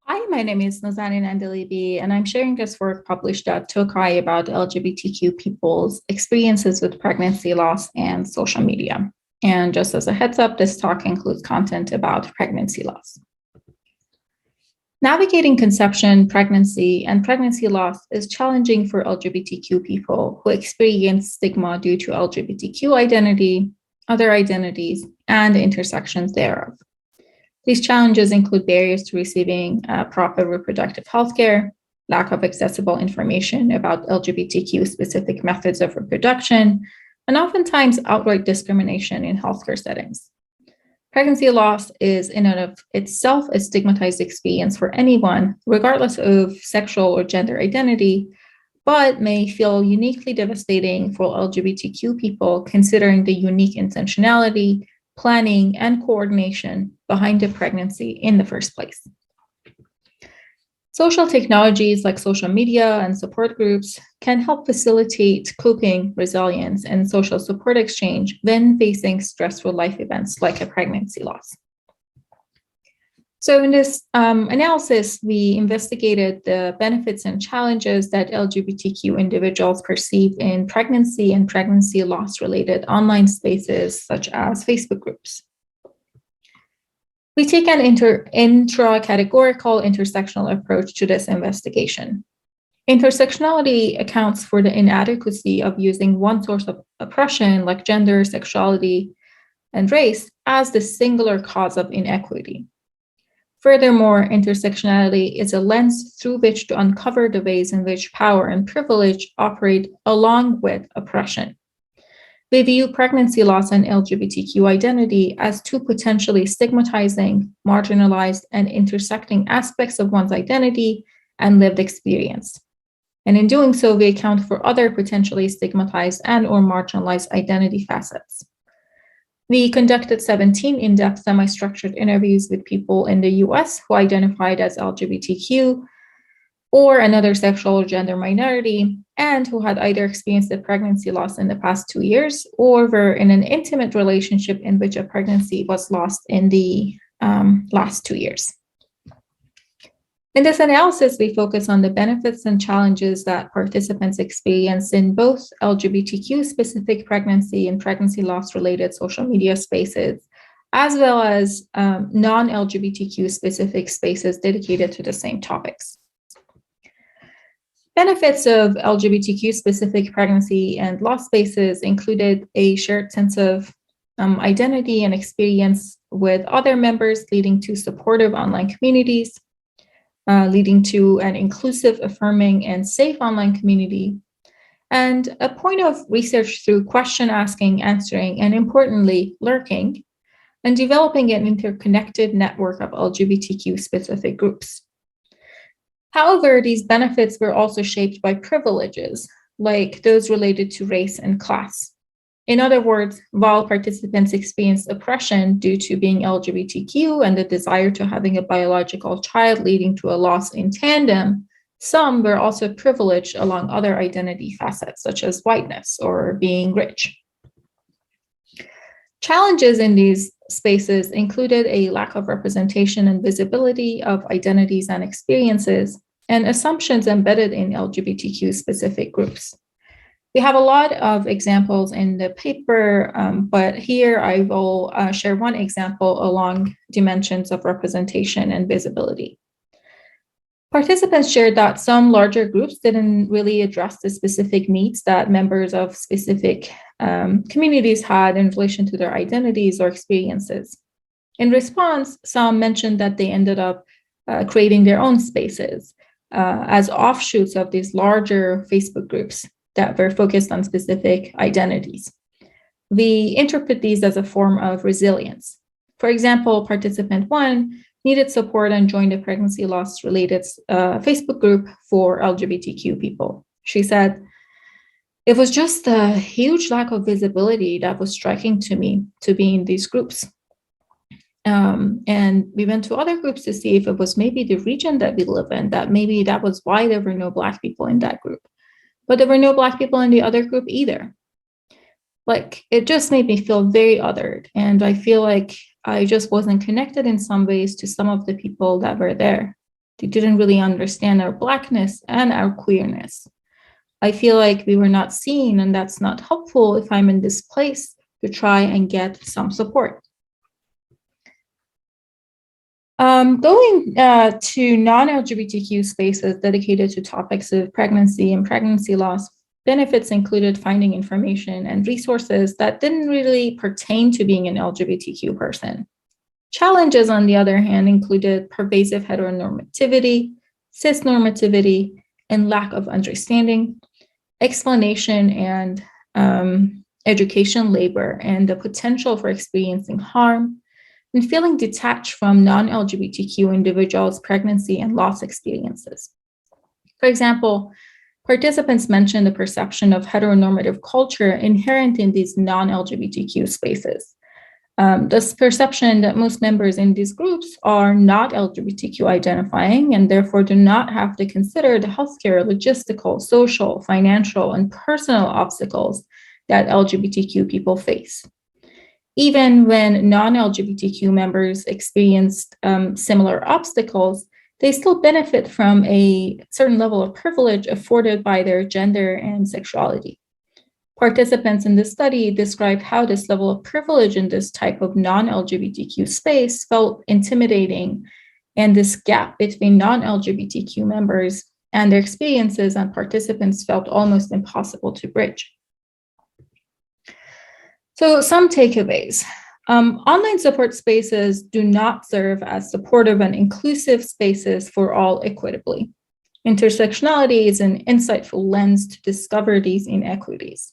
Hi, my name is Nazanin Andalibi, and I'm sharing this work published at SIGCHI about LGBTQ people's experiences with pregnancy loss and social media. And just as a heads up, this talk includes content about pregnancy loss. Navigating conception, pregnancy, and pregnancy loss is challenging for LGBTQ people who experience stigma due to LGBTQ identity, other identities, and intersections thereof. These challenges include barriers to receiving proper reproductive health care, lack of accessible information about LGBTQ-specific methods of reproduction, and oftentimes outright discrimination in healthcare settings. Pregnancy loss is in and of itself a stigmatized experience for anyone, regardless of sexual or gender identity, but may feel uniquely devastating for LGBTQ people considering the unique intentionality, planning, and coordination behind the pregnancy in the first place. Social technologies like social media and support groups can help facilitate coping, resilience, and social support exchange when facing stressful life events like a pregnancy loss. So in this analysis, we investigated the benefits and challenges that LGBTQ individuals perceive in pregnancy and pregnancy loss-related online spaces, such as Facebook groups. We take an intracategorical intersectional approach to this investigation. Intersectionality accounts for the inadequacy of using one source of oppression, like gender, sexuality, and race, as the singular cause of inequity. Furthermore, intersectionality is a lens through which to uncover the ways in which power and privilege operate along with oppression. We view pregnancy loss and LGBTQ identity as two potentially stigmatizing, marginalized, and intersecting aspects of one's identity and lived experience. And in doing so, we account for other potentially stigmatized and or marginalized identity facets. We conducted 17 in-depth semi-structured interviews with people in the US who identified as LGBTQ or another sexual or gender minority, and who had either experienced a pregnancy loss in the past 2 years or were in an intimate relationship in which a pregnancy was lost in the last 2 years. In this analysis, we focus on the benefits and challenges that participants experience in both LGBTQ-specific pregnancy and pregnancy loss-related social media spaces, as well as non-LGBTQ-specific spaces dedicated to the same topics. Benefits of LGBTQ-specific pregnancy and loss spaces included a shared sense of identity and experience with other members, leading to supportive online communities, leading to an inclusive, affirming, and safe online community, and a point of research through question asking, answering, and importantly, lurking, and developing an interconnected network of LGBTQ-specific groups. However, these benefits were also shaped by privileges, like those related to race and class. In other words, while participants experienced oppression due to being LGBTQ and the desire to having a biological child leading to a loss in tandem, some were also privileged along other identity facets, such as whiteness or being rich. Challenges in these spaces included a lack of representation and visibility of identities and experiences, and assumptions embedded in LGBTQ-specific groups. We have a lot of examples in the paper, but here I will share one example along dimensions of representation and visibility. Participants shared that some larger groups didn't really address the specific needs that members of specific communities had in relation to their identities or experiences. In response, some mentioned that they ended up creating their own spaces as offshoots of these larger Facebook groups that were focused on specific identities. We interpret these as a form of resilience. For example, participant 1 needed support and joined a pregnancy loss related Facebook group for LGBTQ people. She said, "It was just a huge lack of visibility that was striking to me to be in these groups. And we went to other groups to see if it was maybe the region that we live in, that maybe that was why there were no Black people in that group. But there were no Black people in the other group either. Like, it just made me feel very othered. And I feel like I just wasn't connected in some ways to some of the people that were there. They didn't really understand our Blackness and our queerness. I feel like we were not seen, and that's not helpful if I'm in this place to try and get some support. Going to non-LGBTQ spaces dedicated to topics of pregnancy and pregnancy loss, benefits included finding information and resources that didn't really pertain to being an LGBTQ person. Challenges, on the other hand, included pervasive heteronormativity, cisnormativity, and lack of understanding, explanation and education labor, and the potential for experiencing harm, and feeling detached from non-LGBTQ individuals' pregnancy and loss experiences. For example, participants mentioned the perception of heteronormative culture inherent in these non-LGBTQ spaces. This perception that most members in these groups are not LGBTQ identifying and therefore do not have to consider the healthcare, logistical, social, financial, and personal obstacles that LGBTQ people face. Even when non-LGBTQ members experienced similar obstacles, they still benefit from a certain level of privilege afforded by their gender and sexuality. Participants in this study described how this level of privilege in this type of non-LGBTQ space felt intimidating, and this gap between non-LGBTQ members and their experiences and participants felt almost impossible to bridge. So some takeaways. Online support spaces do not serve as supportive and inclusive spaces for all equitably. Intersectionality is an insightful lens to discover these inequities.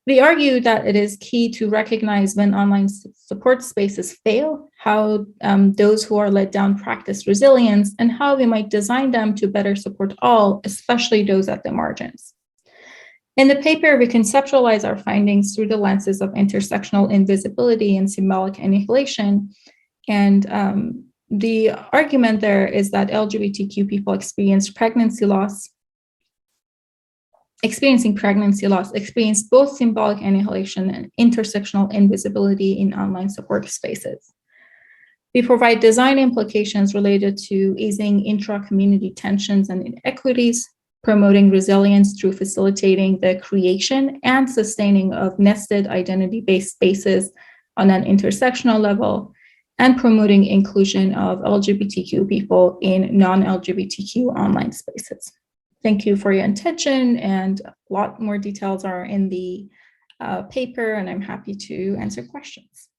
We argue that it is key to recognize when online support spaces fail, how those who are let down practice resilience, and how we might design them to better support all, especially those at the margins. In the paper, we conceptualize our findings through the lenses of intersectional invisibility and symbolic annihilation. And the argument there is that LGBTQ people experiencing pregnancy loss experience both symbolic annihilation and intersectional invisibility in online support spaces. We provide design implications related to easing intra-community tensions and inequities, promoting resilience through facilitating the creation and sustaining of nested identity-based spaces on an intersectional level, and promoting inclusion of LGBTQ people in non-LGBTQ online spaces. Thank you for your attention, and a lot more details are in the paper, and I'm happy to answer questions.